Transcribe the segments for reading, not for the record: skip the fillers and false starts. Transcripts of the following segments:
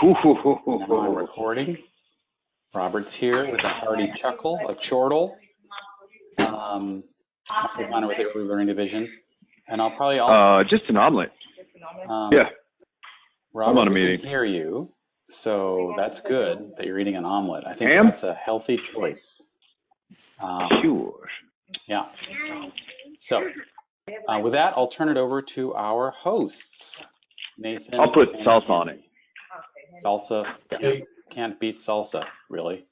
I'm recording. Robert's here with a hearty chuckle, a chortle. Michael Bonner with the Early Learning Division. And I'll probably also... just an omelet. Yeah. Robert, I'm on a we meeting. can hear you, so that's good that you're eating an omelet. I think Ham? that's a healthy choice. Sure. Yeah. So, with that, I'll turn it over to our hosts. Nathan. I'll put salsa on it. Salsa. Can't beat salsa, really.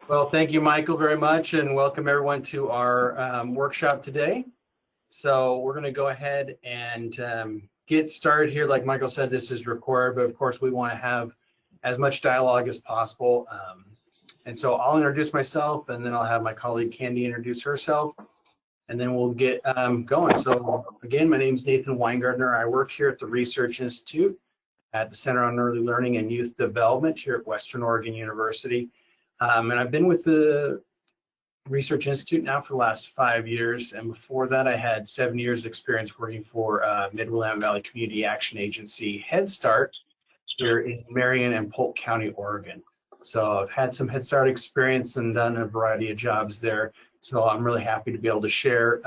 Well, thank you, Michael, very much, and welcome everyone to our workshop today. So we're going to go ahead and get started here. Like Michael said, this is recorded, but of course we want to have as much dialogue as possible. And so I'll introduce myself, and then I'll have my colleague Candy introduce herself, and then we'll get going. So again, my name is Nathan Weingartner. I work here at the Research Institute at the Center on Early Learning and Youth Development here at Western Oregon University. And I've been with the Research Institute now for the last 5 years. And before that, I had 7 years experience working for Mid-Willamette Valley Community Action Agency Head Start here in Marion and Polk County, Oregon. So I've had some Head Start experience and done a variety of jobs there. So I'm really happy to be able to share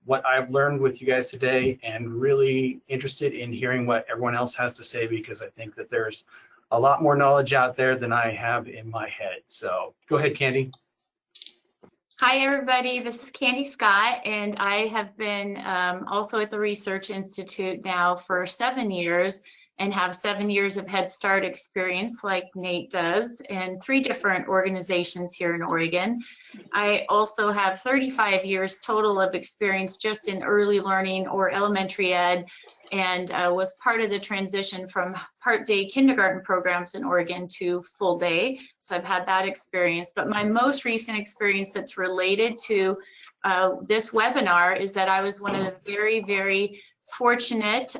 what I've learned with you guys today, and really interested in hearing what everyone else has to say, because I think that there's a lot more knowledge out there than I have in my head. So go ahead, Candy. Hi, everybody. This is Candy Scott, and I have been also at the Research Institute now for 7 years, and have 7 years of Head Start experience like Nate does in 3 different organizations here in Oregon. I also have 35 years total of experience just in early learning or elementary ed, and was part of the transition from part day kindergarten programs in Oregon to full day. So I've had that experience. But my most recent experience that's related to this webinar is that I was one of the very, very fortunate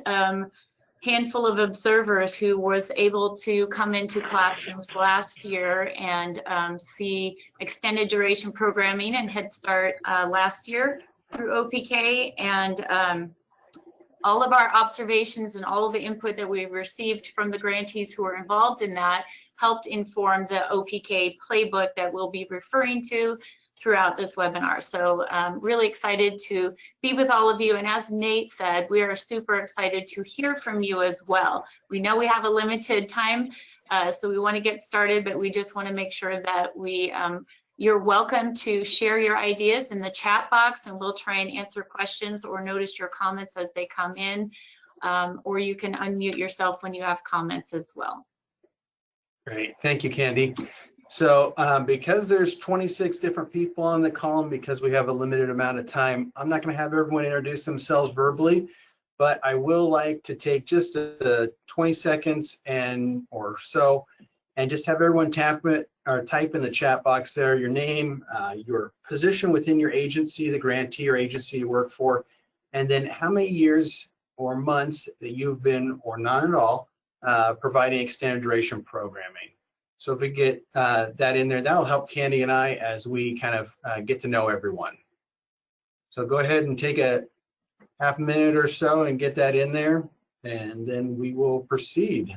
handful of observers who was able to come into classrooms last year and see extended duration programming and Head Start last year through OPK, and all of our observations and all of the input that we received from the grantees who were involved in that helped inform the OPK playbook that we'll be referring to throughout this webinar. So really excited to be with all of you. And as Nate said, we are super excited to hear from you as well. We know we have a limited time, so we want to get started, but we just want to make sure that you're welcome to share your ideas in the chat box, and we'll try and answer questions or notice your comments as they come in, or you can unmute yourself when you have comments as well. Great, thank you, Candy. So because there's 26 different people on the call, because we have a limited amount of time, I'm not going to have everyone introduce themselves verbally, but I will like to take just 20 seconds or so, and just have everyone type in the chat box there your name, your position within your agency, the grantee or agency you work for, and then how many years or months that you've been, or not at all, providing extended duration programming. So if we get that in there, that'll help Candy and I as we kind of get to know everyone. So go ahead and take a half minute or so and get that in there, and then we will proceed.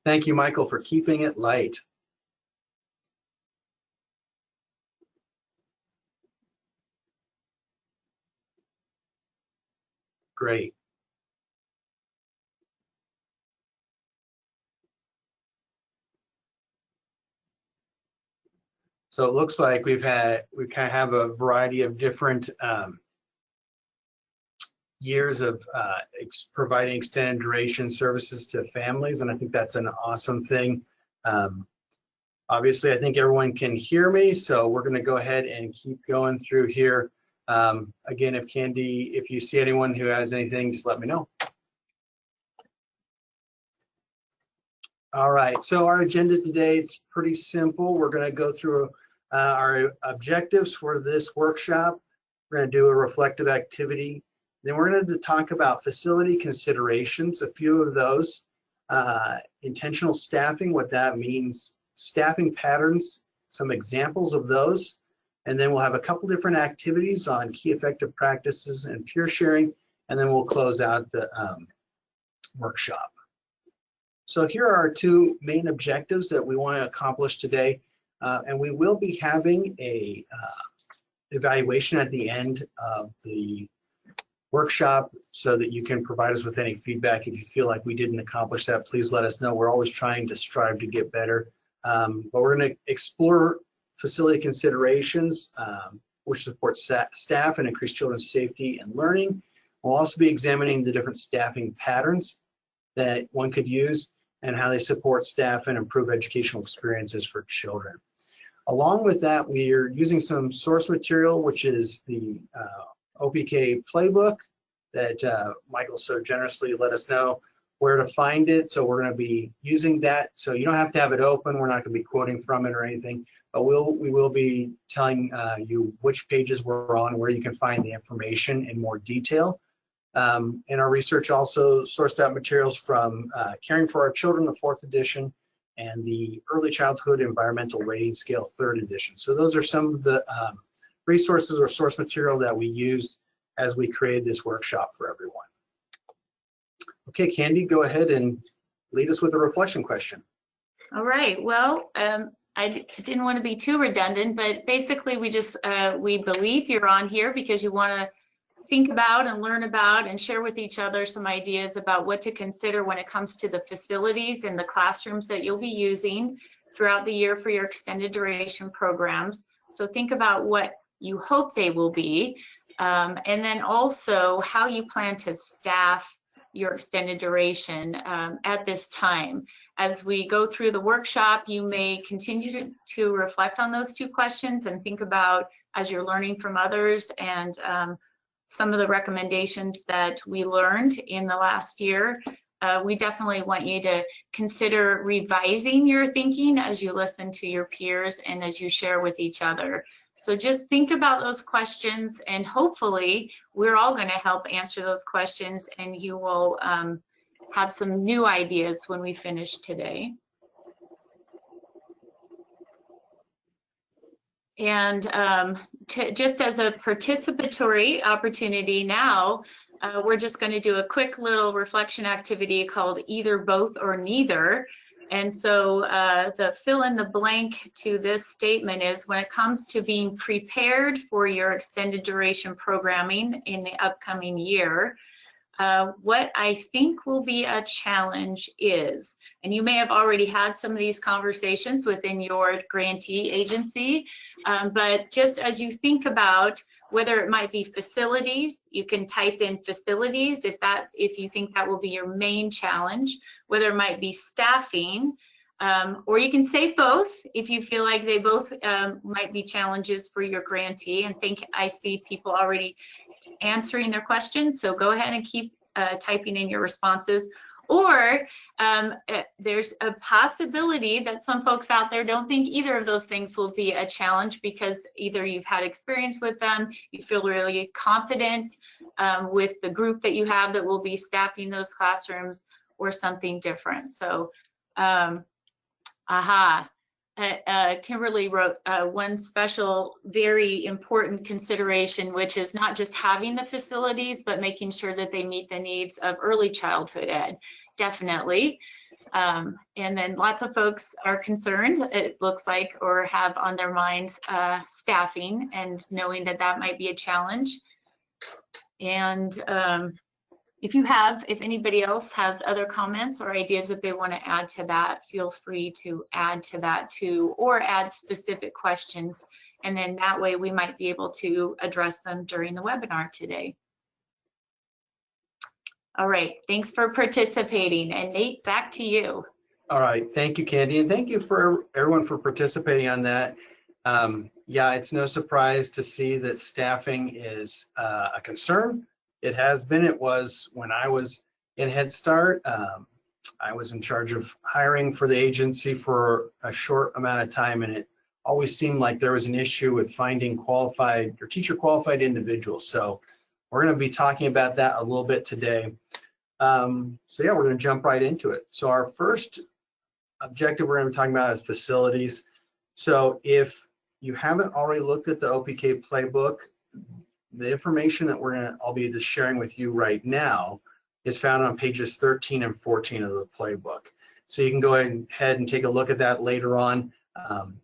Thank you, Michael, for keeping it light. Great. So it looks like we kind of have a variety of different years of providing extended duration services to families, and I think that's an awesome thing. Obviously, I think everyone can hear me, so we're going to go ahead and keep going through here. Again, if you see anyone who has anything, just let me know. All right, so our agenda today, it's pretty simple. We're going to go through our objectives for this workshop. We're going to do a reflective activity. Then we're going to talk about facility considerations, a few of those. intentional staffing, what that means, staffing patterns, some examples of those, and then we'll have a couple different activities on key effective practices and peer sharing, and then we'll close out the workshop. So here are our two main objectives that we want to accomplish today, and we will be having a evaluation at the end of the workshop so that you can provide us with any feedback. If you feel like we didn't accomplish that, please let us know. We're always trying to strive to get better, but we're going to explore facility considerations, which support staff and increase children's safety and learning. We'll also be examining the different staffing patterns that one could use and how they support staff and improve educational experiences for children. Along with that, we are using some source material, which is the OPK playbook that Michael so generously let us know where to find it. So we're going to be using that. So you don't have to have it open. We're not going to be quoting from it or anything, but we will be telling you which pages we're on, where you can find the information in more detail. In our research also sourced out materials from Caring for Our Children, the 4th edition, and the Early Childhood Environmental Rating Scale 3rd edition. So those are some of the resources or source material that we used as we created this workshop for everyone. Okay, Candy, go ahead and lead us with a reflection question. All right, well, I didn't want to be too redundant, but basically we believe you're on here because you want to think about and learn about and share with each other some ideas about what to consider when it comes to the facilities and the classrooms that you'll be using throughout the year for your extended duration programs. So think about what you hope they will be, and then also how you plan to staff your extended duration at this time. As we go through the workshop, you may continue to reflect on those two questions and think about, as you're learning from others and some of the recommendations that we learned in the last year, we definitely want you to consider revising your thinking as you listen to your peers and as you share with each other. So just think about those questions, and hopefully we're all going to help answer those questions, and you will have some new ideas when we finish today. And just as a participatory opportunity now, we're just going to do a quick little reflection activity called Either, Both, or Neither. And so the fill in the blank to this statement is, when it comes to being prepared for your extended duration programming in the upcoming year, what I think will be a challenge is, and you may have already had some of these conversations within your grantee agency, but just as you think about whether it might be facilities, you can type in facilities if you think that will be your main challenge, whether it might be staffing, or you can say both if you feel like they both might be challenges for your grantee. And I see people already answering their questions, so go ahead and keep typing in your responses. Or there's a possibility that some folks out there don't think either of those things will be a challenge, because either you've had experience with them, you feel really confident with the group that you have that will be staffing those classrooms, or something different. So Kimberly wrote one special, very important consideration, which is not just having the facilities, but making sure that they meet the needs of early childhood ed. Definitely. And then lots of folks are concerned, it looks like, or have on their minds staffing, and knowing that that might be a challenge. And if anybody else has other comments or ideas that they want to add to that, feel free to add to that too, or add specific questions. And then that way we might be able to address them during the webinar today. All right, thanks for participating. And Nate, back to you. All right, thank you, Candy, and thank you for everyone for participating on that. Yeah, it's no surprise to see that staffing is a concern. It has been. It was when I was in Head Start. I was in charge of hiring for the agency for a short amount of time, and it always seemed like there was an issue with finding qualified or teacher qualified individuals. So we're going to be talking about that a little bit today. So yeah, we're going to jump right into it. So our first objective we're going to be talking about is facilities. So if you haven't already looked at the OPK playbook, the information that I'll be just sharing with you right now is found on pages 13 and 14 of the playbook. So you can go ahead and take a look at that later on.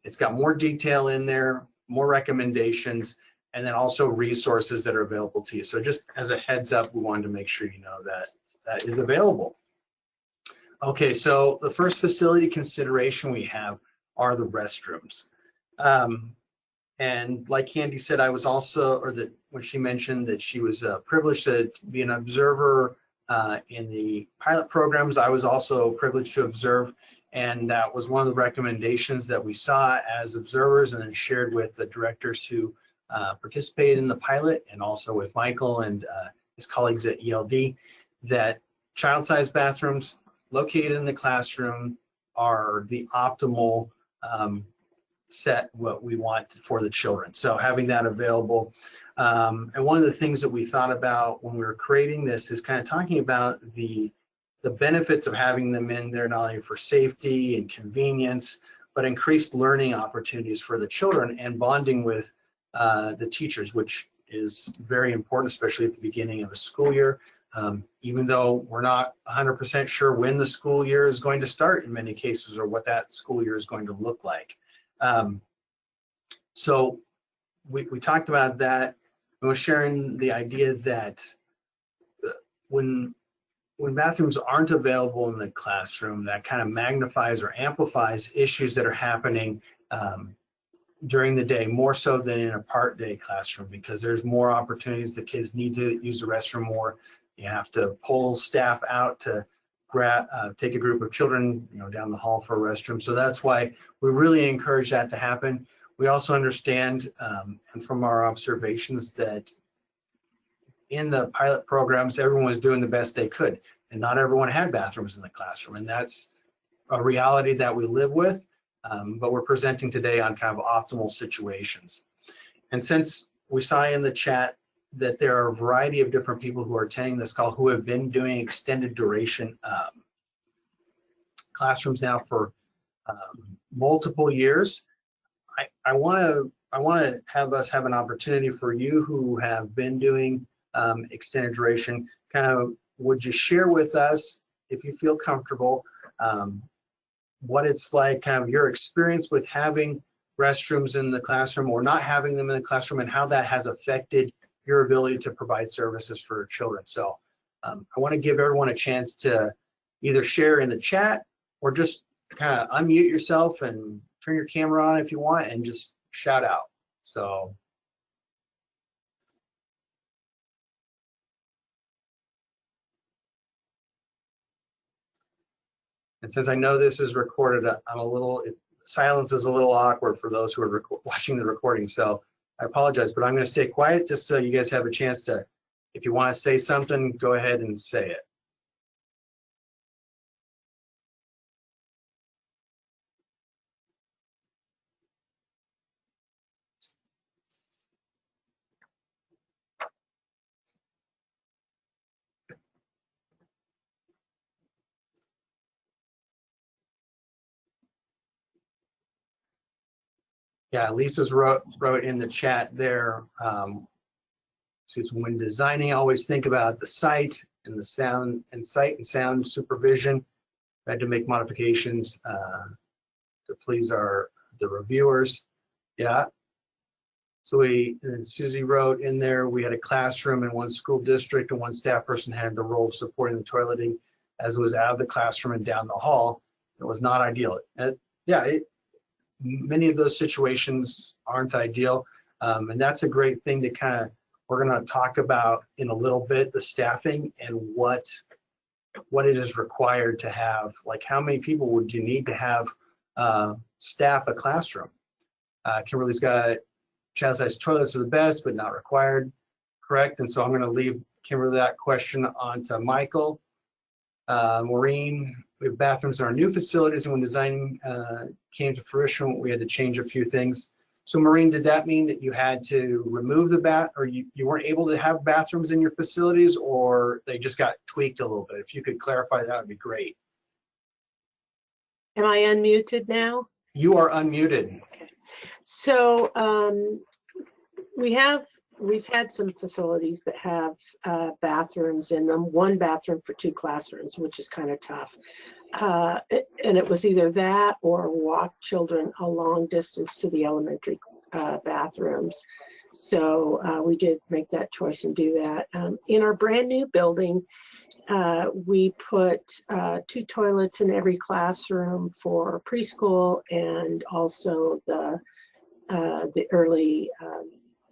It's got more detail in there, more recommendations, and then also resources that are available to you. So just as a heads up, we wanted to make sure you know that that is available. Okay, so the first facility consideration we have are the restrooms. And like Candy said, I was also, when she mentioned that she was privileged to be an observer in the pilot programs, I was also privileged to observe, and that was one of the recommendations that we saw as observers and then shared with the directors who participated in the pilot, and also with Michael and his colleagues at ELD, that child-sized bathrooms located in the classroom are the optimal set what we want for the children. So having that available. And one of the things that we thought about when we were creating this is kind of talking about the benefits of having them in there, not only for safety and convenience, but increased learning opportunities for the children and bonding with the teachers, which is very important, especially at the beginning of a school year. Even though we're not 100% sure when the school year is going to start in many cases, or what that school year is going to look like. So we talked about that. I was sharing the idea that when bathrooms aren't available in the classroom, that kind of magnifies or amplifies issues that are happening during the day, more so than in a part day classroom, because there's more opportunities. The kids need to use the restroom more. You have to pull staff out to take a group of children, down the hall for a restroom. So that's why we really encourage that to happen. We also understand, and from our observations, that in the pilot programs, everyone was doing the best they could, and not everyone had bathrooms in the classroom, and that's a reality that we live with. But we're presenting today on kind of optimal situations. And since we saw in the chat that there are a variety of different people who are attending this call who have been doing extended duration classrooms now for multiple years, I want to have us have an opportunity for you who have been doing extended duration. Kind of, would you share with us, if you feel comfortable, what it's like, kind of your experience with having restrooms in the classroom or not having them in the classroom, and how that has affected your ability to provide services for children. So I want to give everyone a chance to either share in the chat or just kind of unmute yourself and turn your camera on if you want and just shout out. So. And since I know this is recorded, silence is a little awkward for those who are watching the recording. So I apologize, but I'm going to stay quiet just so you guys have a chance to, if you want to say something, go ahead and say it. Yeah, Lisa's wrote in the chat there. So it's when designing, always think about the sight and the sound, and sight and sound supervision. I had to make modifications to please the reviewers. Yeah. So Susie wrote in there, we had a classroom in one school district, and one staff person had the role of supporting the toileting as it was out of the classroom and down the hall. It was not ideal. Many of those situations aren't ideal, and that's a great thing to kind of, we're going to talk about in a little bit, the staffing and what it is required to have, like how many people would you need to have staff a classroom. Kimberly's got child-sized toilets are the best, but not required, correct? And so I'm going to leave Kimberly that question on to Michael. Maureen, we have bathrooms in our new facilities, and when designing came to fruition, we had to change a few things. So Maureen, did that mean that you had to remove the or you weren't able to have bathrooms in your facilities, or they just got tweaked a little bit? If you could clarify, that would be great. Am I unmuted now? You are unmuted. So we've had some facilities that have bathrooms in them, one bathroom for 2 classrooms, which is kind of tough. And it was either that or walk children a long distance to the elementary bathrooms. So we did make that choice and do that. In our brand new building, we put 2 toilets in every classroom for preschool and also the early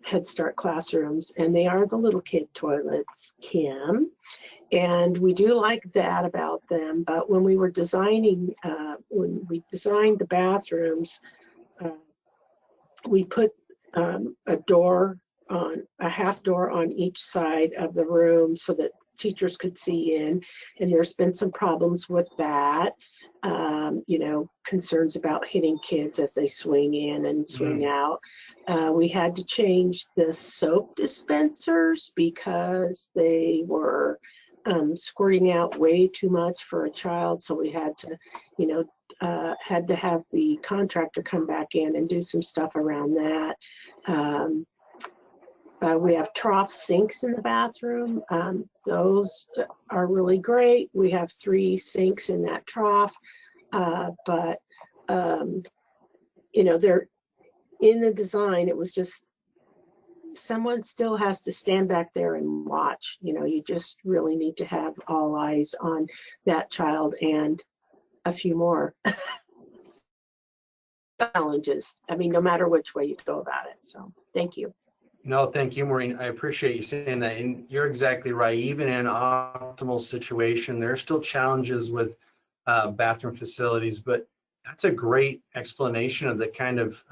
Head Start classrooms, and they are the little kid toilets, Kim. And we do like that about them. But when we were designing, when we designed the bathrooms, we put a door on, a half door on each side of the room so that teachers could see in. And there's been some problems with that. You know, concerns about hitting kids as they swing in and swing out. We had to change the soap dispensers because they were squirting out way too much for a child. So we had to, you know, had to have the contractor come back in and do some stuff around that. We have trough sinks in the bathroom. Those are really great. We have 3 sinks in that trough, but you know, they're in the design. It was just someone still has to stand back there and watch. You know, you just really need to have all eyes on that child and a few more challenges. I mean, no matter which way you go about it. So thank you. No, thank you, Maureen. I appreciate you saying that. And you're exactly right. Even in an optimal situation, there are still challenges with bathroom facilities, but that's a great explanation of the kind of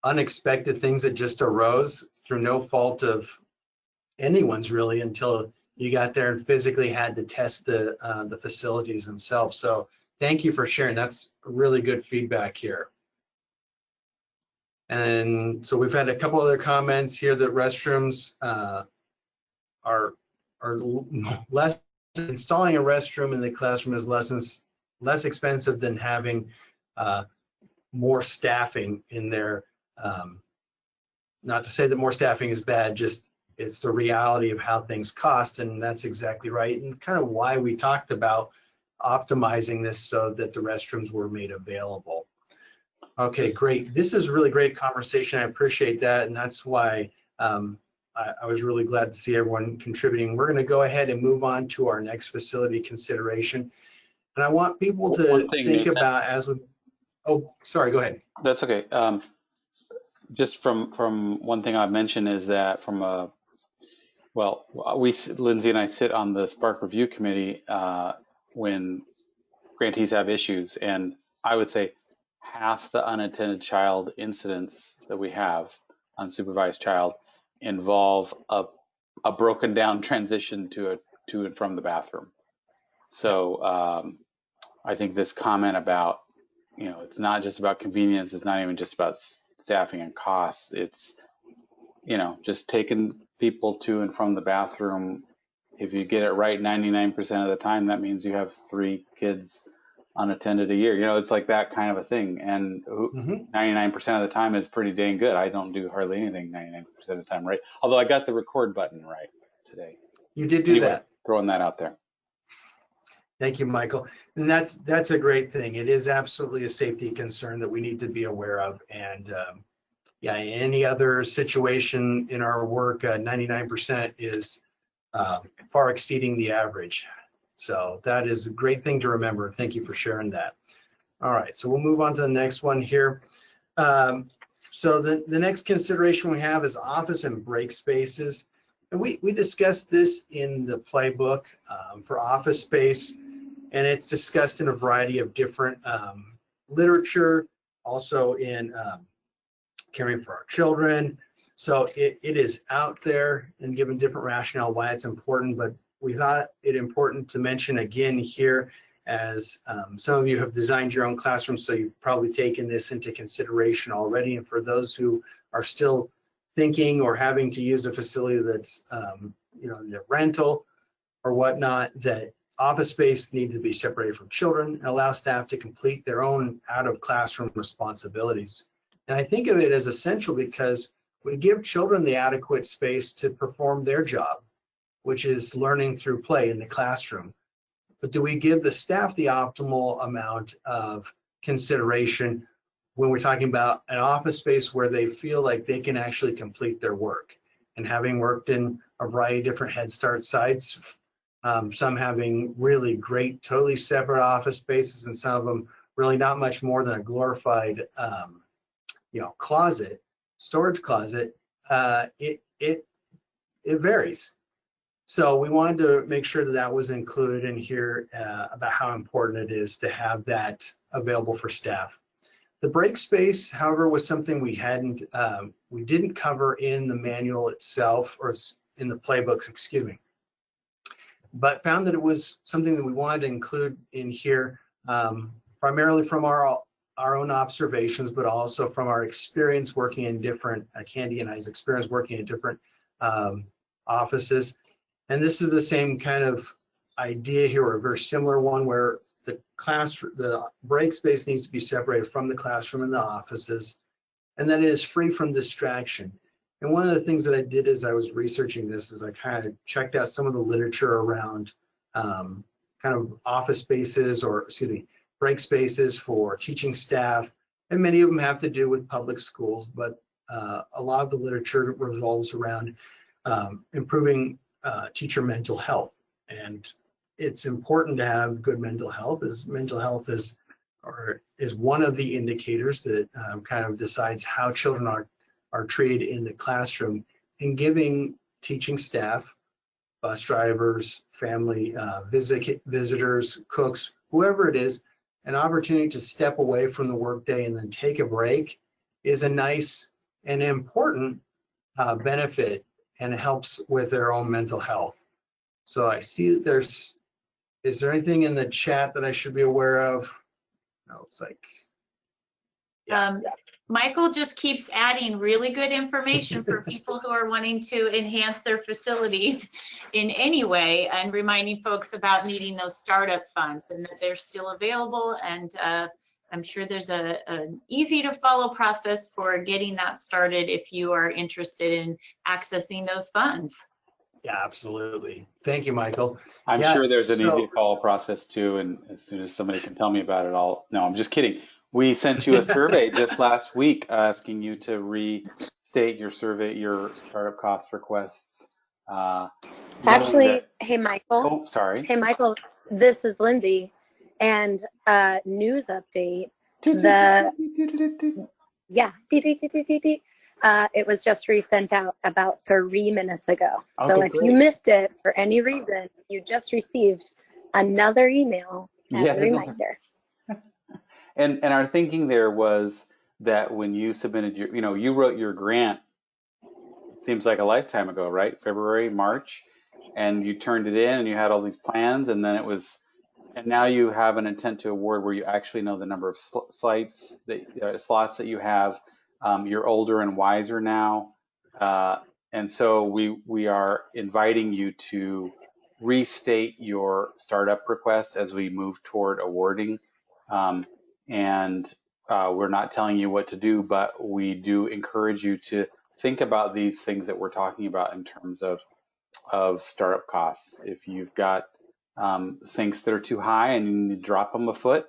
unexpected things that just arose through no fault of anyone's really until you got there and physically had to test the facilities themselves. So thank you for sharing. That's really good feedback here. And so we've had a couple other comments here that restrooms are less, installing a restroom in the classroom is less expensive than having more staffing in there. Not to say that more staffing is bad, just it's the reality of how things cost, and that's exactly right, and kind of why we talked about optimizing this so that the restrooms were made available. Okay, great. This is a really great conversation. I appreciate that, and that's why I was really glad to see everyone contributing. We're going to go ahead and move on to our next facility consideration, and I want people to think about as we. Oh, sorry. Go ahead. That's okay. Just from one thing I've mentioned is that from a, well, Lindsay and I sit on the Spark Review Committee when grantees have issues, and I would say half the unattended child incidents that we have, unsupervised child, involve a broken down transition to and from the bathroom. So I think this comment about, you know, it's not just about convenience, it's not even just about staffing and costs, it's, you know, just taking people to and from the bathroom. If you get it right 99% of the time, that means you have 3 kids unattended a year. You know, it's like that kind of a thing. And 99% of the time is pretty dang good. I don't do hardly anything 99% of the time, right? Although I got the record button right today. You did do that. Throwing that out there. Thank you, Michael. And that's a great thing. It is absolutely a safety concern that we need to be aware of. And yeah, any other situation in our work, 99% is far exceeding the average. So that is a great thing to remember. Thank you for sharing that. All right, so we'll move on to the next one here. So the next consideration we have is office and break spaces. And we discussed this in the playbook for office space, and it's discussed in a variety of different literature, also in Caring for Our Children. So it is out there and given different rationale why it's important, but we thought it important to mention again here as some of you have designed your own classroom, so you've probably taken this into consideration already. And for those who are still thinking or having to use a facility that's the rental or whatnot, that office space needs to be separated from children and allow staff to complete their own out of classroom responsibilities. And I think of it as essential because we give children the adequate space to perform their job, which is learning through play in the classroom. But do we give the staff the optimal amount of consideration when we're talking about an office space where they feel like they can actually complete their work? And having worked in a variety of different Head Start sites, some having really great, totally separate office spaces, and some of them really not much more than a glorified, closet, storage closet. It varies. So we wanted to make sure that that was included in here about how important it is to have that available for staff. The break space, however, was something we didn't cover in the manual itself, or in the playbooks, excuse me, but found that it was something that we wanted to include in here, primarily from our own observations, but also from our experience working in different, Candy and I's experience working in different offices. And this is the same kind of idea here, or a very similar one, where the break space needs to be separated from the classroom and the offices, and that it is free from distraction. And one of the things that I did as I was researching this is I kind of checked out some of the literature around kind of office spaces, or excuse me, break spaces for teaching staff, and many of them have to do with public schools, but a lot of the literature revolves around improving teacher mental health. And it's important to have good mental health, as mental health is one of the indicators that kind of decides how children are treated in the classroom, and giving teaching staff, bus drivers, family visitors, cooks, whoever it is, an opportunity to step away from the workday and then take a break is a nice and important benefit, and it helps with their own mental health. So I see that is there anything in the chat that I should be aware of? No, it's like, Michael just keeps adding really good information for people who are wanting to enhance their facilities in any way, and reminding folks about needing those startup funds and that they're still available. And I'm sure there's an easy to follow process for getting that started if you are interested in accessing those funds. Yeah, absolutely. Thank you, Michael. I'm sure there's an easy to follow process too, and as soon as somebody can tell me about it, no, I'm just kidding. We sent you a survey just last week asking you to restate your startup cost requests. Actually, hey, Michael. Oh, sorry. Hey, Michael, this is Lindsay. And news update, it was just resent out about 3 minutes ago. Okay, so if great. you missed it for any reason, you just received another email as a reminder. And our thinking there was that when you submitted you wrote your grant, seems like a lifetime ago, right? February, March, and you turned it in and you had all these plans, and then and now you have an intent to award where you actually know the number of slots that you have. You're older and wiser now, and so we are inviting you to restate your startup request as we move toward awarding. And we're not telling you what to do, but we do encourage you to think about these things that we're talking about in terms of startup costs. If you've got sinks that are too high and you need to drop them a foot,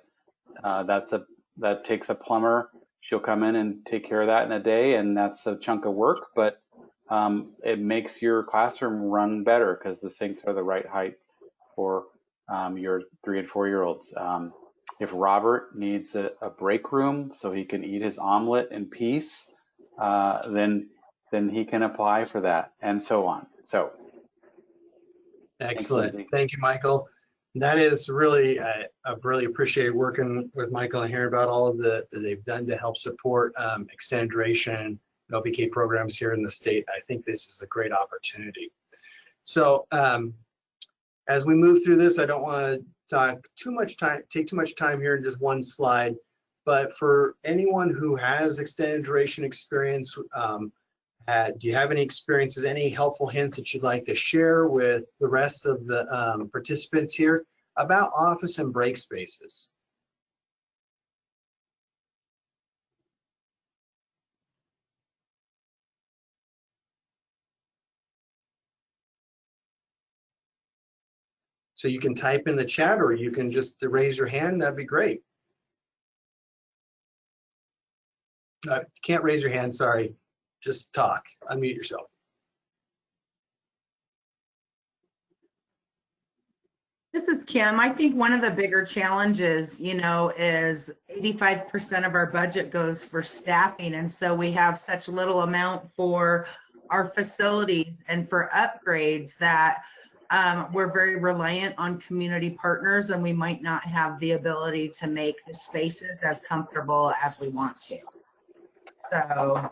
that takes a plumber. She'll come in and take care of that in a day, and that's a chunk of work, but it makes your classroom run better because the sinks are the right height for your 3 and 4 year olds. If Robert needs a break room so he can eat his omelet in peace, then he can apply for that, and so on. So excellent. Thanks, Thank you, Michael. That is really, I've really appreciated working with Michael and hearing about all of that they've done to help support extended duration and LPK programs here in the state. I think this is a great opportunity. So as we move through this, I don't want to take too much time here in just one slide, but for anyone who has extended duration experience, do you have any experiences, any helpful hints that you'd like to share with the rest of the participants here about office and break spaces? So you can type in the chat, or you can just raise your hand. That'd be great. Can't raise your hand, sorry. Just talk, unmute yourself. This is Kim. I think one of the bigger challenges, is 85% of our budget goes for staffing. And so we have such little amount for our facilities and for upgrades that we're very reliant on community partners, and we might not have the ability to make the spaces as comfortable as we want to. So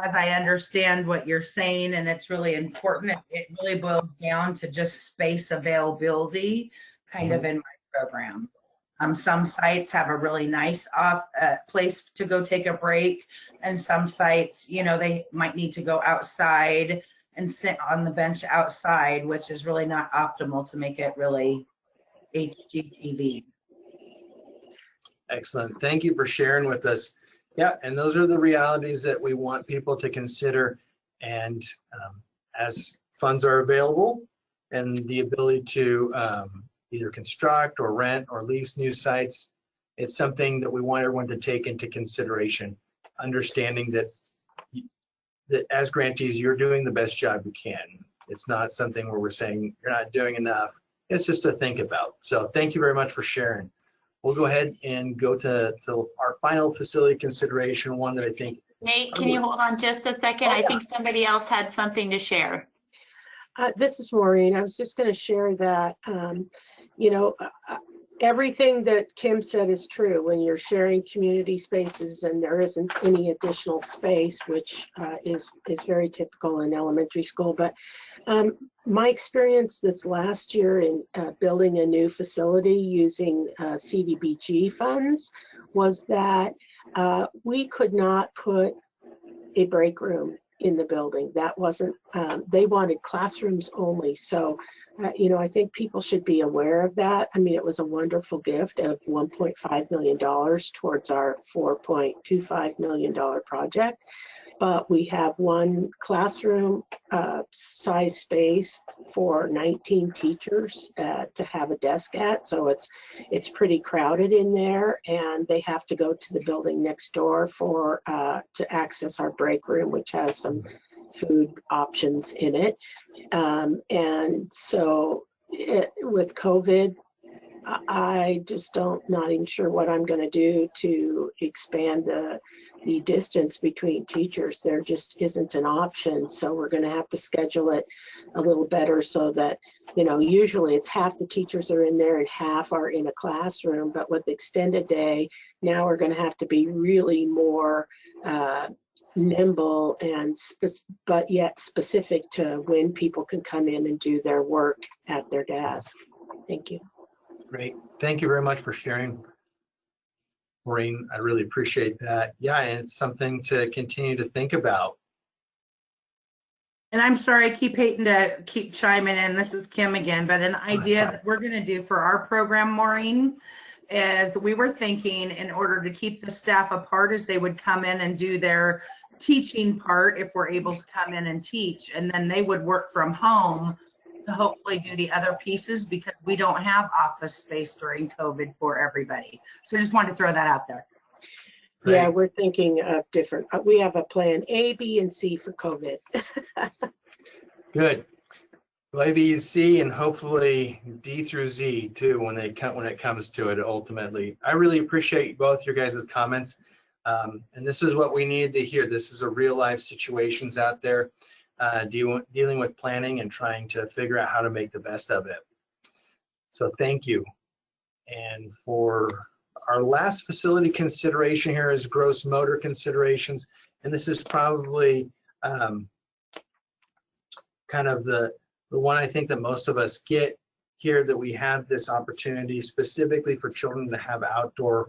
as I understand what you're saying, and it's really important, it really boils down to just space availability kind of in my program. Some sites have a really nice place to go take a break, and some sites, they might need to go outside and sit on the bench outside, which is really not optimal to make it really HGTV. Excellent. Thank you for sharing with us. Yeah, and those are the realities that we want people to consider. And as funds are available and the ability to either construct or rent or lease new sites, it's something that we want everyone to take into consideration, understanding that as grantees, you're doing the best job you can. It's not something where we're saying you're not doing enough. It's just to think about. So thank you very much for sharing. We'll go ahead and go to our final facility consideration, one that I think. Nate, can you hold on just a second? Oh, I yeah. think somebody else had something to share. This is Maureen. I was just going to share that, everything that Kim said is true. When you're sharing community spaces and there isn't any additional space, which is very typical in elementary school. But my experience this last year in building a new facility using CDBG funds was that we could not put a break room in the building. That wasn't, they wanted classrooms only. So, I think people should be aware of that. I mean, it was a wonderful gift of $1.5 million towards our $4.25 million project. But we have one classroom size space for 19 teachers to have a desk at. So it's pretty crowded in there, and they have to go to the building next door for to access our break room, which has some food options in it. And so with COVID, I just not even sure what I'm going to do to expand the distance between teachers. There just isn't an option. So we're going to have to schedule it a little better so that, usually it's half the teachers are in there and half are in a classroom. But with extended day, now we're going to have to be really more nimble and but yet specific to when people can come in and do their work at their desk. Thank you. Great. Thank you very much for sharing, Maureen. I really appreciate that. Yeah, and it's something to continue to think about. And I'm sorry, I keep hating to keep chiming in. This is Kim again, but an idea that we're going to do for our program, Maureen, is we were thinking in order to keep the staff apart is they would come in and do their teaching part if we're able to come in and teach, and then they would work from home to hopefully do the other pieces, because we don't have office space during COVID for everybody. So I just wanted to throw that out there. Great. Yeah, we're thinking of different, we have a plan A, B, and C for COVID. Good. Well, A, B, C, and hopefully D through Z too when it comes to it ultimately. I really appreciate both your guys' comments. And this is what we needed to hear. This is a real life situations out there, dealing with planning and trying to figure out how to make the best of it. So thank you. And for our last facility consideration here is gross motor considerations. And this is probably kind of the one I think that most of us get here that we have this opportunity specifically for children to have outdoor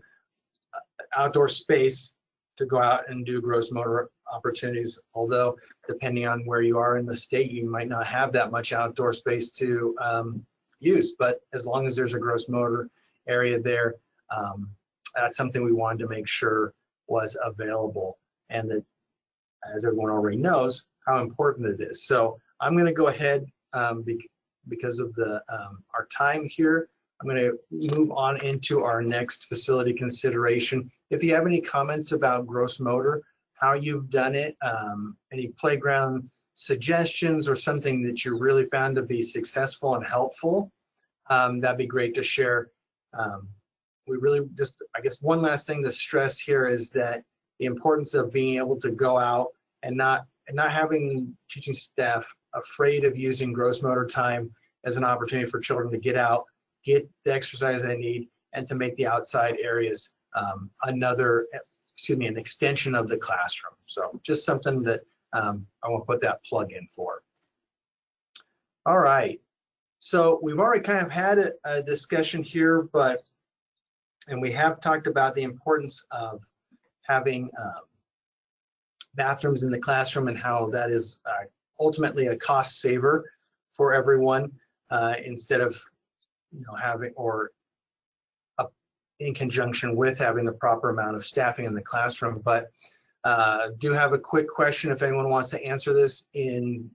space to go out and do gross motor opportunities. Although depending on where you are in the state, you might not have that much outdoor space to use. But as long as there's a gross motor area there, that's something we wanted to make sure was available, and that, as everyone already knows, how important it is. So I'm going to go ahead, because of our time here, I'm going to move on into our next facility consideration. If you have any comments about gross motor, how you've done it, any playground suggestions, or something that you really found to be successful and helpful, that'd be great to share. We really just, I guess one last thing to stress here is that the importance of being able to go out and not having teaching staff afraid of using gross motor time as an opportunity for children to get out, get the exercise they need, and to make the outside areas an extension of the classroom. So just something that I want to put that plug in for. All right. So we've already kind of had a discussion here, and we have talked about the importance of having bathrooms in the classroom and how that is ultimately a cost saver for everyone, instead of having, or in conjunction with having the proper amount of staffing in the classroom. But do have a quick question if anyone wants to answer this in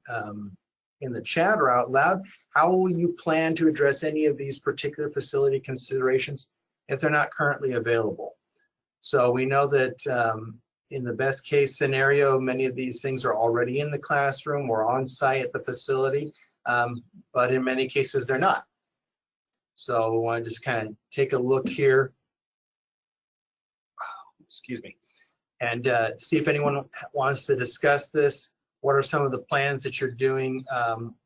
the chat or out loud. How will you plan to address any of these particular facility considerations if they're not currently available? So we know that in the best case scenario, many of these things are already in the classroom or on site at the facility, but in many cases they're not. So we want to just kind of take a look here, excuse me, and see if anyone wants to discuss this. What are some of the plans that you're doing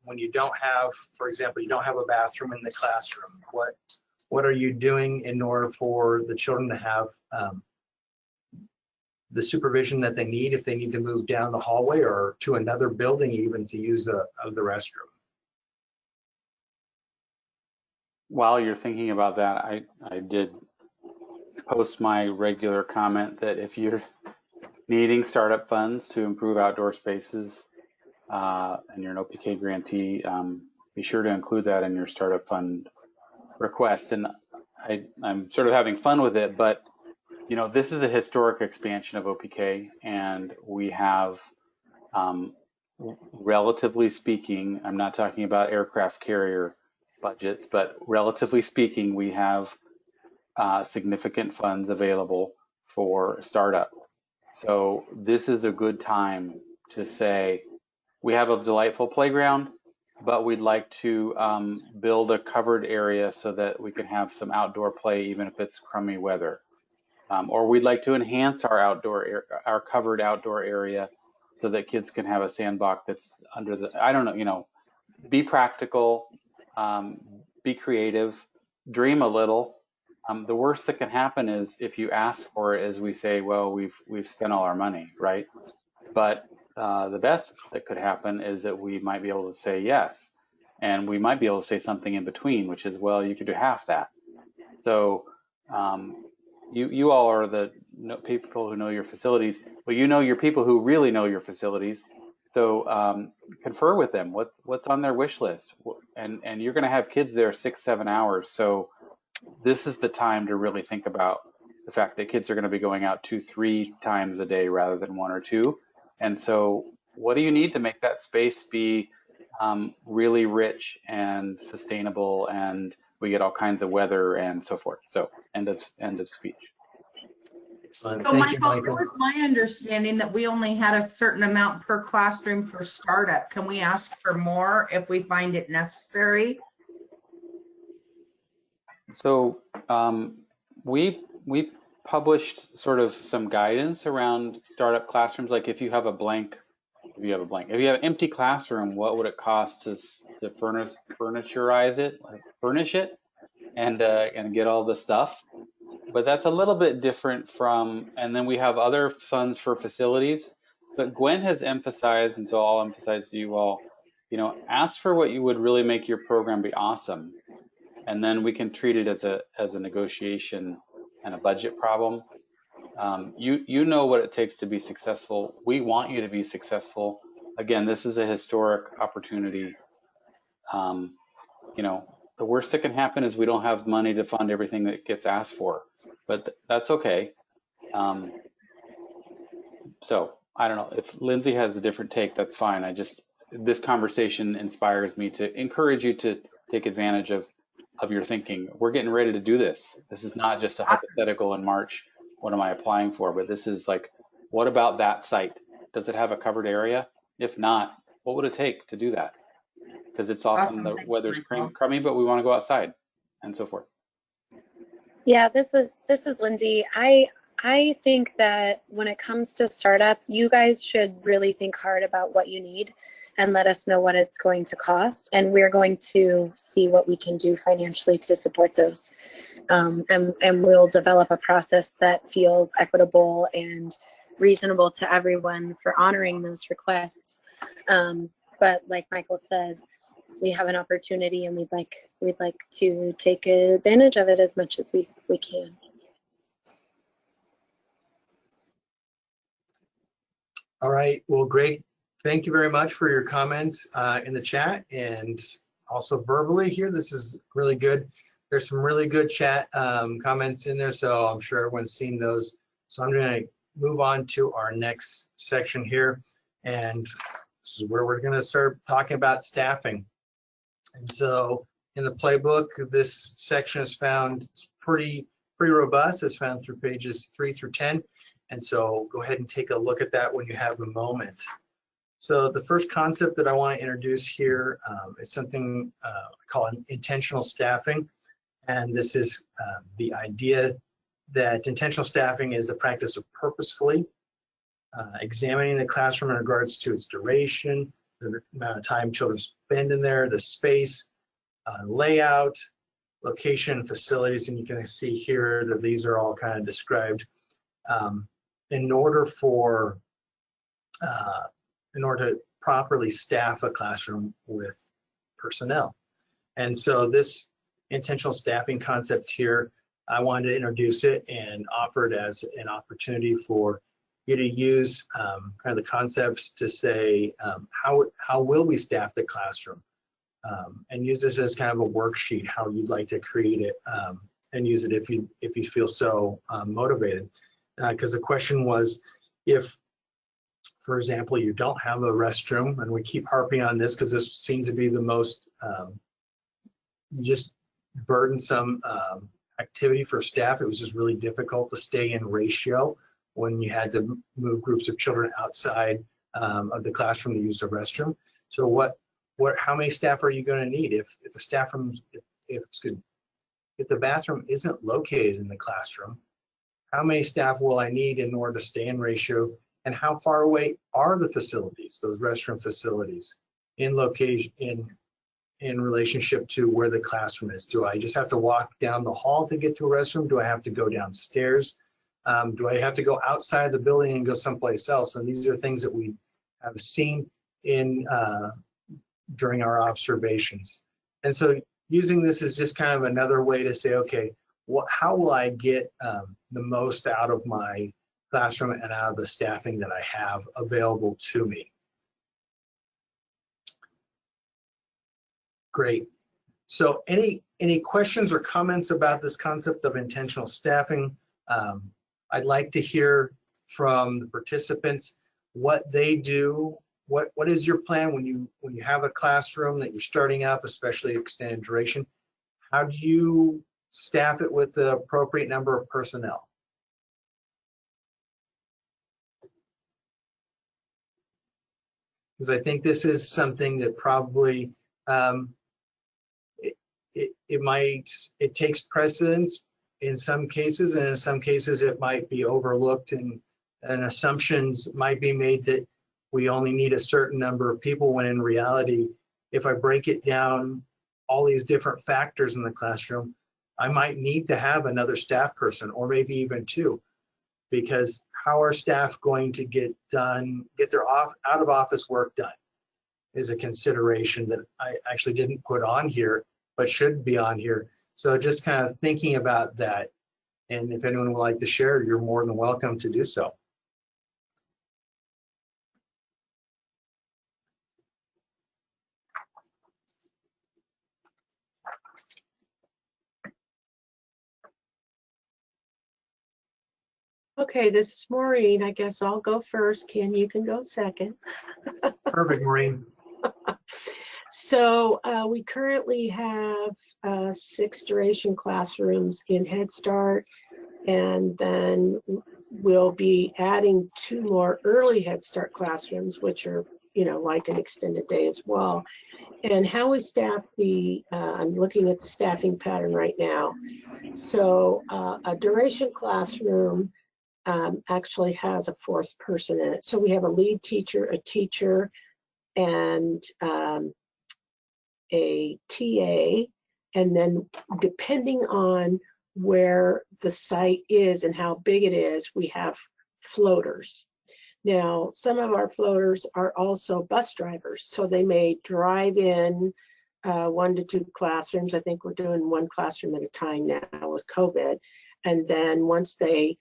when you don't have, for example, you don't have a bathroom in the classroom? What are you doing in order for the children to have the supervision that they need if they need to move down the hallway or to another building even to use the restroom? While you're thinking about that, I did post my regular comment that if you're needing startup funds to improve outdoor spaces and you're an OPK grantee, be sure to include that in your startup fund request. And I'm sort of having fun with it, but this is a historic expansion of OPK, and we have, relatively speaking, I'm not talking about aircraft carrier budgets, but relatively speaking, we have significant funds available for startup. So this is a good time to say, we have a delightful playground, but we'd like to build a covered area so that we can have some outdoor play, even if it's crummy weather. Or we'd like to enhance our covered outdoor area so that kids can have a sandbox that's under the, I don't know, be practical, be creative, dream a little. The worst that can happen is if you ask for it is we say, well, we've spent all our money, right? But the best that could happen is that we might be able to say yes. And we might be able to say something in between, which is, well, you could do half that. So you all are the people who know your facilities, but you know your people who really know your facilities. So confer with them. What's on their wish list? And you're going to have kids there 6-7 hours. So this is the time to really think about the fact that kids are going to be going out 2-3 times a day rather than 1 or 2. And so what do you need to make that space be really rich and sustainable, and we get all kinds of weather and so forth? So end of speech. Excellent. So Thank you, Michael, it Michael. was my understanding that we only had a certain amount per classroom for startup. Can we ask for more if we find it necessary? So we published sort of some guidance around startup classrooms. Like if you have an empty classroom, what would it cost to furnish it, and get all the stuff? But that's a little bit different from, and then we have other funds for facilities. But Gwen has emphasized, and so I'll emphasize to you all, ask for what you would really make your program be awesome. and then we can treat it as a negotiation and a budget problem. You know what it takes to be successful. We want you to be successful. Again, this is a historic opportunity. You know, the worst that can happen is we don't have money to fund everything that gets asked for, but that's okay. So I don't know if Lindsay has a different take, that's fine. This conversation inspires me to encourage you to take advantage of your thinking. We're getting ready to do this. This is not just a hypothetical in March. What am I applying for? But this is like, what about that site? Does it have a covered area? If not, what would it take to do that? Because it's often the weather's crummy, but we want to go outside and so forth. Yeah, this is Lindsay. I think that when it comes to startup, you guys should really think hard about what you need and let us know what it's going to cost. And we're going to see what we can do financially to support those. And we'll develop a process that feels equitable and reasonable to everyone for honoring those requests. But like Michael said, we have an opportunity and we'd like to take advantage of it as much as we can. All right, well, great. Thank you very much for your comments in the chat and also verbally here. This is really good. There's some really good chat comments in there, so I'm sure everyone's seen those. So I'm going to move on to our next section here, and this is where we're going to start talking about staffing. And so in the playbook, this section is found, it's pretty robust. It's found through pages 3 through 10. And so go ahead and take a look at that when you have a moment. So the first concept that I want to introduce here is something I call intentional staffing. And this is the idea that intentional staffing is the practice of purposefully examining the classroom in regards to its duration, the amount of time children spend in there, the space, layout, location, facilities, and you can see here that these are all kind of described in order to properly staff a classroom with personnel. And so this intentional staffing concept here, I wanted to introduce it and offer it as an opportunity for you to use kind of the concepts to say how will we staff the classroom, and use this as kind of a worksheet how you'd like to create it, and use it if you feel so motivated. Because the question was, if, for example, you don't have a restroom, and we keep harping on this because this seemed to be the most just burdensome activity for staff. It was just really difficult to stay in ratio when you had to move groups of children outside of the classroom to use the restroom. So how many staff are you going to need if the staff room, if the bathroom isn't located in the classroom? How many staff will I need in order to stay in ratio? And how far away are the facilities, those restroom facilities, in location, in relationship to where the classroom is? Do I just have to walk down the hall to get to a restroom? Do I have to go downstairs? Do I have to go outside the building and go someplace else? And these are things that we have seen during our observations. And so using this is just kind of another way to say, okay, how will I get the most out of my classroom and out of the staffing that I have available to me? Great. So any questions or comments about this concept of intentional staffing? I'd like to hear from the participants what they do. What is your plan when you have a classroom that you're starting up, especially extended duration? How do you staff it with the appropriate number of personnel? Because I think this is something that probably it takes precedence in some cases, and in some cases it might be overlooked, and assumptions might be made that we only need a certain number of people, when in reality, if I break it down, all these different factors in the classroom, I might need to have another staff person, or maybe even two, because how are staff going to get their out of office work done is a consideration that I actually didn't put on here, but should be on here. So just kind of thinking about that. And if anyone would like to share, you're more than welcome to do so. Okay, this is Maureen. I guess I'll go first. Ken, you can go second. Perfect, Maureen. So we currently have 6 duration classrooms in Head Start, and then we'll be adding 2 more early Head Start classrooms, which are, you know, like an extended day as well. And how we staff the, I'm looking at the staffing pattern right now. So a duration classroom actually has a 4th person in it. So we have a lead teacher, a teacher, and a TA, and then depending on where the site is and how big it is, we have floaters. Now, some of our floaters are also bus drivers, so they may drive in 1 to 2 classrooms. I think we're doing 1 classroom at a time now with COVID. And then once they,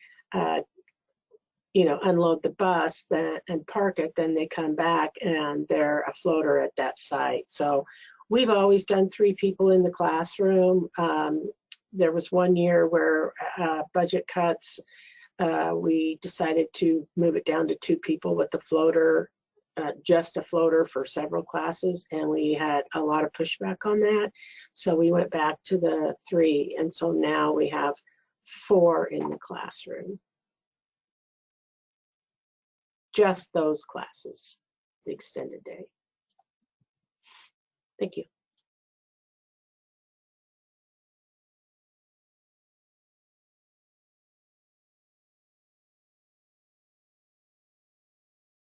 you know, unload the bus and park it, then they come back and they're a floater at that site. So we've always done 3 people in the classroom. There was 1 year where budget cuts, we decided to move it down to 2 people with the floater, just a floater for several classes, and we had a lot of pushback on that. So we went back to the 3, and so now we have 4 in the classroom. Just those classes, the extended day. Thank you.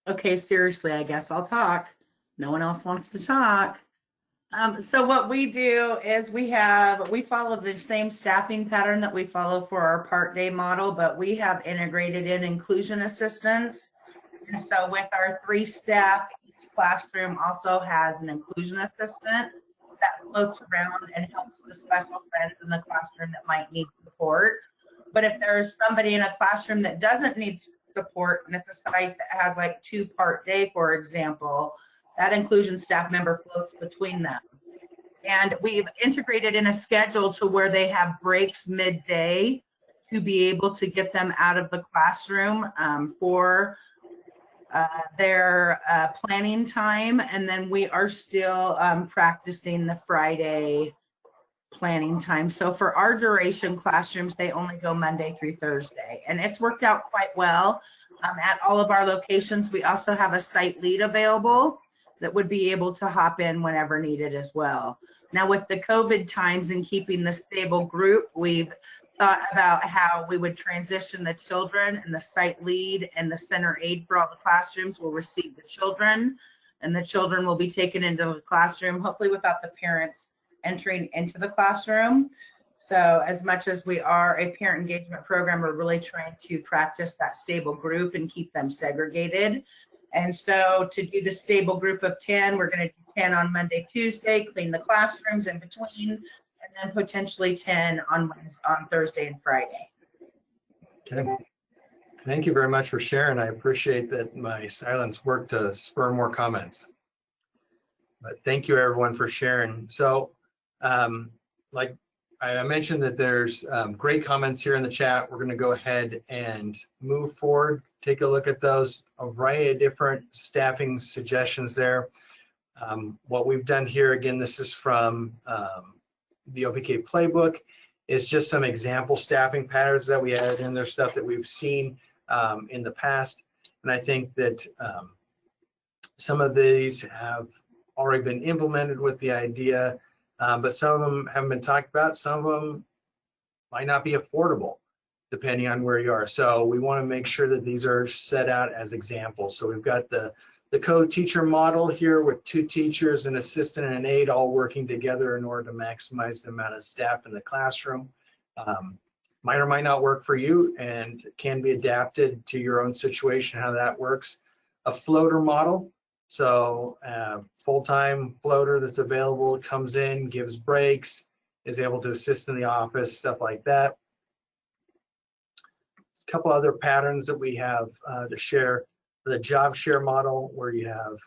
Okay, seriously, I guess I'll talk. No one else wants to talk. So what we do is we follow the same staffing pattern that we follow for our part day model, but we have integrated in inclusion assistants. And so with our 3 staff, each classroom also has an inclusion assistant that floats around and helps the special friends in the classroom that might need support. But if there's somebody in a classroom that doesn't need support, and it's a site that has like 2 part day, for example, that inclusion staff member floats between them. And we've integrated in a schedule to where they have breaks midday to be able to get them out of the classroom for their planning time. And then we are still practicing the Friday planning time. So for our duration classrooms, they only go Monday through Thursday, and it's worked out quite well. At all of our locations, we also have a site lead available that would be able to hop in whenever needed as well. Now with the COVID times and keeping the stable group, we've thought about how we would transition the children, and the site lead and the center aide for all the classrooms will receive the children, and the children will be taken into the classroom, hopefully without the parents entering into the classroom. So as much as we are a parent engagement program, we're really trying to practice that stable group and keep them segregated. And so to do the stable group of 10, we're going to do 10 on Monday, Tuesday, clean the classrooms in between, and then potentially 10 on Thursday and Friday. Okay. Thank you very much for sharing. I appreciate that my silence worked to spur more comments. But thank you everyone for sharing. So like I mentioned that there's great comments here in the chat. We're going to go ahead and move forward, take a look at those, a variety of different staffing suggestions there. What we've done here, again, this is from the OPK playbook, is just some example staffing patterns that we added in there, stuff that we've seen in the past. And I think that some of these have already been implemented with the idea, but some of them haven't been talked about. Some of them might not be affordable depending on where you are. So we want to make sure that these are set out as examples. So we've got the co-teacher model here with 2 teachers, an assistant and an aide all working together in order to maximize the amount of staff in the classroom. Might or might not work for you and can be adapted to your own situation, how that works. A floater model. So full-time floater that's available, comes in, gives breaks, is able to assist in the office, stuff like that. A couple other patterns that we have to share. The job share model, where you have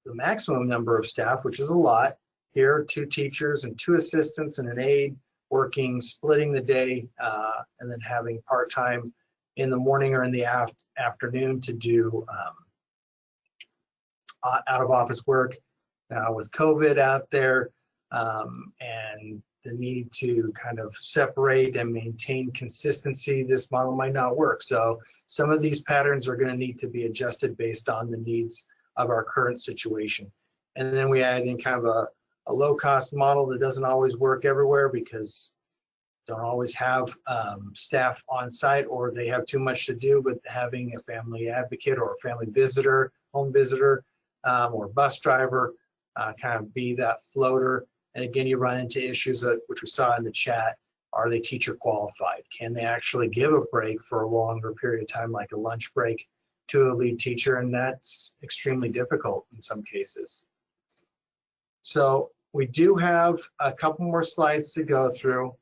the maximum number of staff, which is a lot. Here, 2 teachers and 2 assistants and an aide working, splitting the day, and then having part-time in the morning or in the afternoon to do out-of-office work. Now with COVID out there and the need to kind of separate and maintain consistency, this model might not work. So some of these patterns are going to need to be adjusted based on the needs of our current situation. And then we add in kind of a low-cost model that doesn't always work everywhere because don't always have staff on site, or they have too much to do, but having a family advocate or a family visitor, home visitor, or bus driver kind of be that floater. And again, you run into issues which we saw in the chat. Are they teacher qualified? Can they actually give a break for a longer period of time, like a lunch break, to a lead teacher? And that's extremely difficult in some cases. So we do have a couple more slides to go through.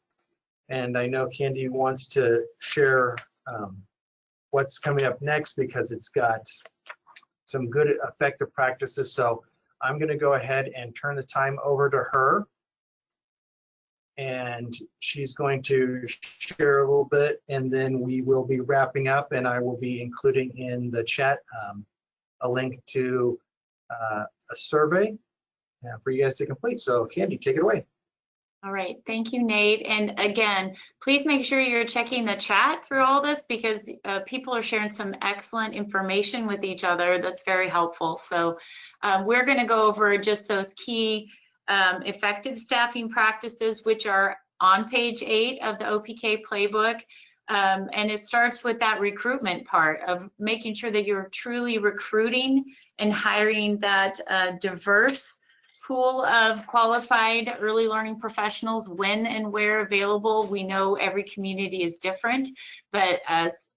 And I know Candy wants to share what's coming up next because it's got some good effective practices. So I'm going to go ahead and turn the time over to her. And she's going to share a little bit, and then we will be wrapping up, and I will be including in the chat a link to a survey for you guys to complete. So Candy, take it away. All right, thank you, Nate. And again, please make sure you're checking the chat through all this because people are sharing some excellent information with each other that's very helpful. So we're going to go over just those key effective staffing practices, which are on page 8 of the OPK playbook. And it starts with that recruitment part of making sure that you're truly recruiting and hiring that diverse pool of qualified early learning professionals when and where available. We know every community is different, but as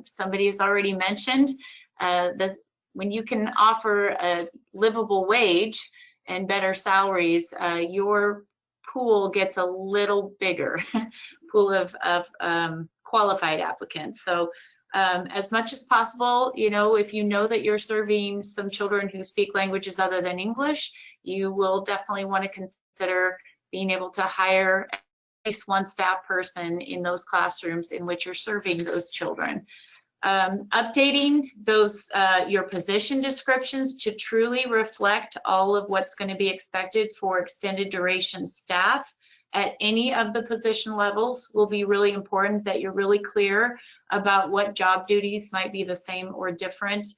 somebody has already mentioned, when you can offer a livable wage and better salaries, your pool gets a little bigger, pool of qualified applicants. So as much as possible, you know, if you know that you're serving some children who speak languages other than English, you will definitely want to consider being able to hire at least one staff person in those classrooms in which you're serving those children. Updating those your position descriptions to truly reflect all of what's going to be expected for extended duration staff at any of the position levels will be really important, that you're really clear about what job duties might be the same or different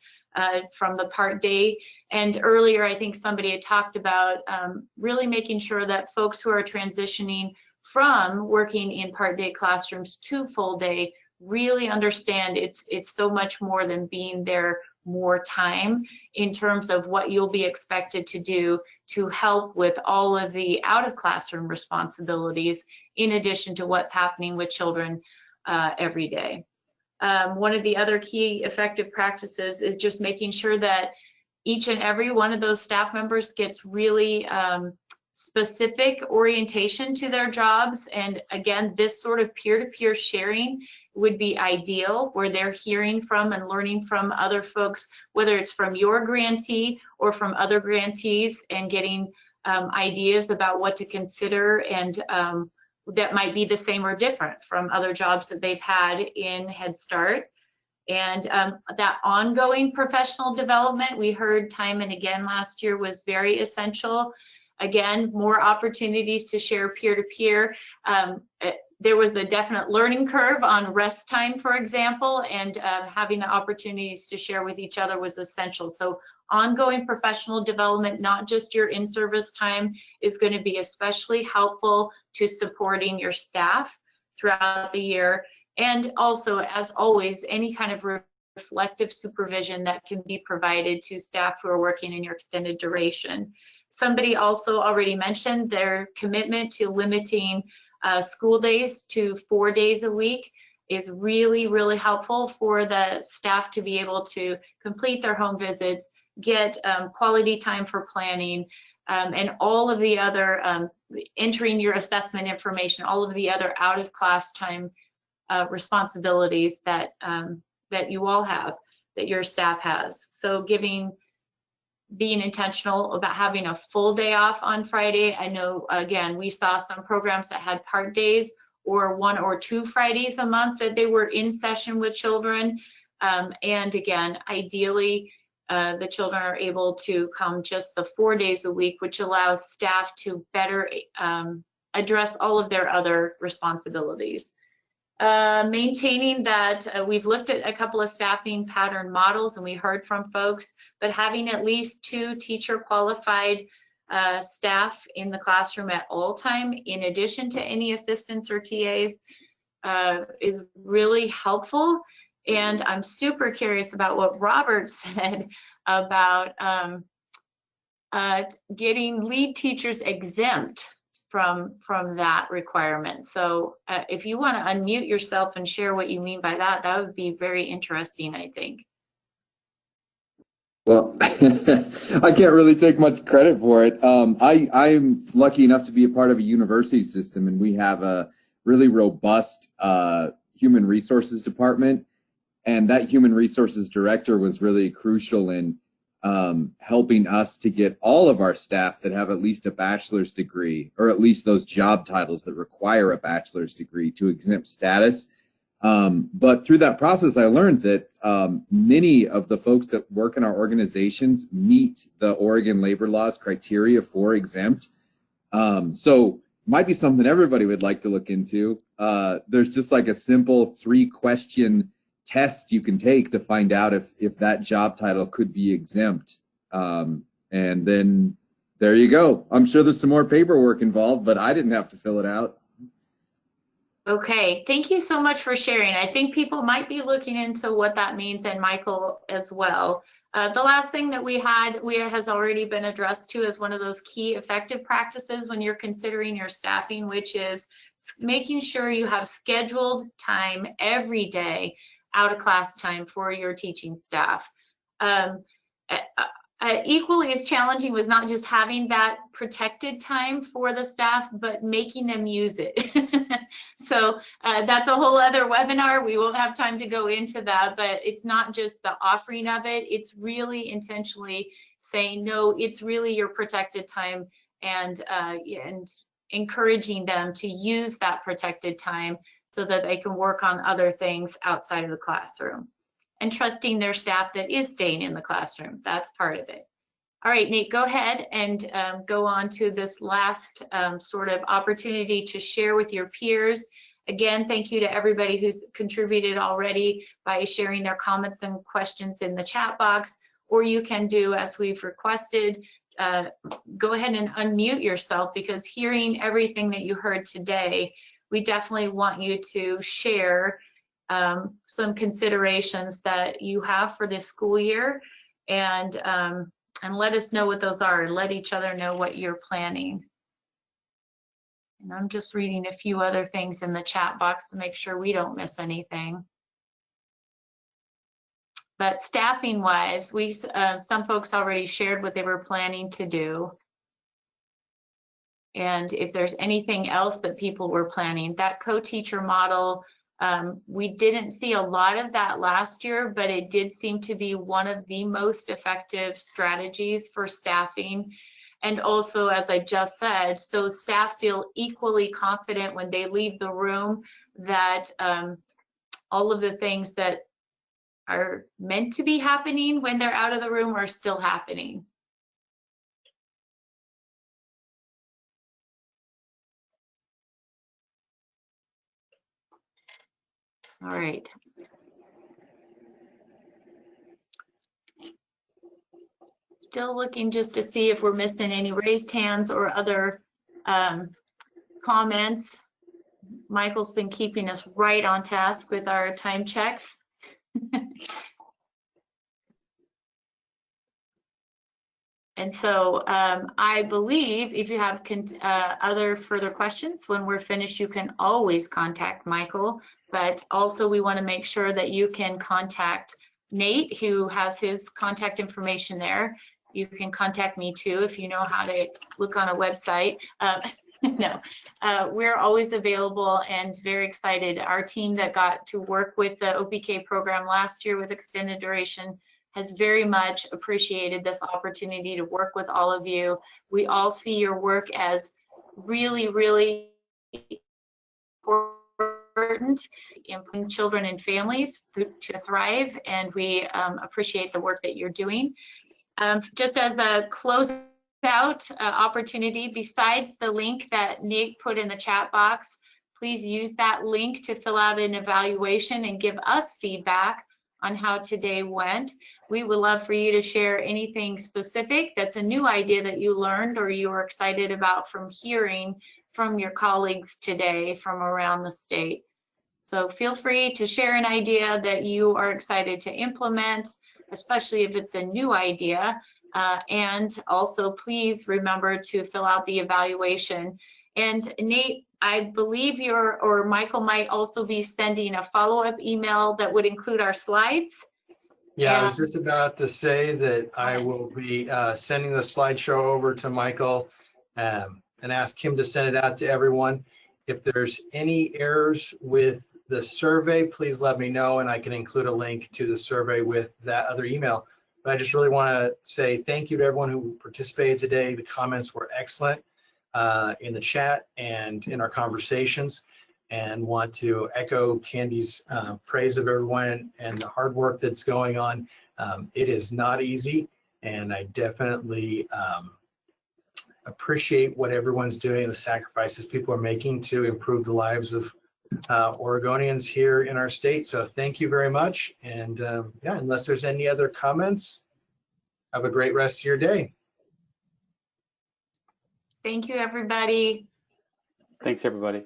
from the part day. And earlier, I think somebody had talked about really making sure that folks who are transitioning from working in part day classrooms to full day really understand it's so much more than being there more time in terms of what you'll be expected to do to help with all of the out of classroom responsibilities in addition to what's happening with children every day. One of the other key effective practices is just making sure that each and every one of those staff members gets really specific orientation to their jobs. And again, this sort of peer-to-peer sharing would be ideal, where they're hearing from and learning from other folks, whether it's from your grantee or from other grantees, and getting ideas about what to consider and that might be the same or different from other jobs that they've had in Head Start. And that ongoing professional development, we heard time and again last year, was very essential. Again, more opportunities to share peer-to-peer. There was a definite learning curve on rest time, for example, and having the opportunities to share with each other was essential. So ongoing professional development, not just your in-service time, is going to be especially helpful to supporting your staff throughout the year. And also, as always, any kind of reflective supervision that can be provided to staff who are working in your extended duration. Somebody also already mentioned their commitment to limiting school days to 4 days a week is really, really helpful for the staff to be able to complete their home visits, get quality time for planning, and all of the other entering your assessment information, all of the other out of class time responsibilities that that you all have, that your staff has. So being intentional about having a full day off on Friday. I know, again, we saw some programs that had part days or 1 or 2 Fridays a month that they were in session with children. And again, ideally, the children are able to come just the 4 days a week, which allows staff to better address all of their other responsibilities. Maintaining that, we've looked at a couple of staffing pattern models and we heard from folks, but having at least 2 teacher qualified staff in the classroom at all time, in addition to any assistants or TAs, is really helpful. And I'm super curious about what Robert said about getting lead teachers exempt from that requirement. So if you want to unmute yourself and share what you mean by that, that would be very interesting, I think. Well, I can't really take much credit for it. I'm lucky enough to be a part of a university system, and we have a really robust human resources department. And that human resources director was really crucial in helping us to get all of our staff that have at least a bachelor's degree, or at least those job titles that require a bachelor's degree, to exempt status. But through that process, I learned that many of the folks that work in our organizations meet the Oregon labor laws criteria for exempt. So might be something everybody would like to look into. There's just like a simple 3-question test you can take to find out if that job title could be exempt. And then there you go. I'm sure there's some more paperwork involved, but I didn't have to fill it out. Okay, thank you so much for sharing. I think people might be looking into what that means, and Michael as well. The last thing that we has already been addressed to as one of those key effective practices when you're considering your staffing, which is making sure you have scheduled time every day, out of class time, for your teaching staff. Equally as challenging was not just having that protected time for the staff, but making them use it. So that's a whole other webinar. We won't have time to go into that, but it's not just the offering of it. It's really intentionally saying, no, it's really your protected time, and encouraging them to use that protected time so that they can work on other things outside of the classroom, and trusting their staff that is staying in the classroom. That's part of it. All right, Nate, go ahead and go on to this last sort of opportunity to share with your peers. Again, thank you to everybody who's contributed already by sharing their comments and questions in the chat box, or you can do as we've requested, go ahead and unmute yourself, because hearing everything that you heard today, we definitely want you to share some considerations that you have for this school year, and let us know what those are, and let each other know what you're planning. And I'm just reading a few other things in the chat box to make sure we don't miss anything. But staffing wise, some folks already shared what they were planning to do. And if there's anything else that people were planning, that co-teacher model, we didn't see a lot of that last year, but it did seem to be one of the most effective strategies for staffing. And also, as I just said, so staff feel equally confident when they leave the room that all of the things that are meant to be happening when they're out of the room are still happening. All right. Still looking just to see if we're missing any raised hands or other comments. Michael's been keeping us right on task with our time checks. And so I believe if you have other further questions when we're finished, you can always contact Michael, but also we want to make sure that you can contact Nate, who has his contact information there. You can contact me too if you know how to look on a website. No, we're always available and very excited. Our team that got to work with the OPK program last year with extended duration has very much appreciated this opportunity to work with all of you. We all see your work as really, really important in children and families to thrive, and we appreciate the work that you're doing. Just as a closeout opportunity, besides the link that Nate put in the chat box, please use that link to fill out an evaluation and give us feedback on how today went. We would love for you to share anything specific that's a new idea that you learned or you were excited about from hearing from your colleagues today from around the state. So feel free to share an idea that you are excited to implement, especially if it's a new idea. And also please remember to fill out the evaluation. And Nate, I believe or Michael might also be sending a follow-up email that would include our slides. Yeah, I was just about to say that I will be sending the slideshow over to Michael and ask him to send it out to everyone. If there's any errors with the survey, please let me know and I can include a link to the survey with that other email. But I just really want to say thank you to everyone who participated today. The comments were excellent in the chat and in our conversations, and want to echo Candy's praise of everyone and the hard work that's going on. It is not easy, and I definitely appreciate what everyone's doing, the sacrifices people are making to improve the lives of Oregonians here in our state. So thank you very much. And yeah, unless there's any other comments, have a great rest of your day. Thank you, everybody. Thanks, everybody.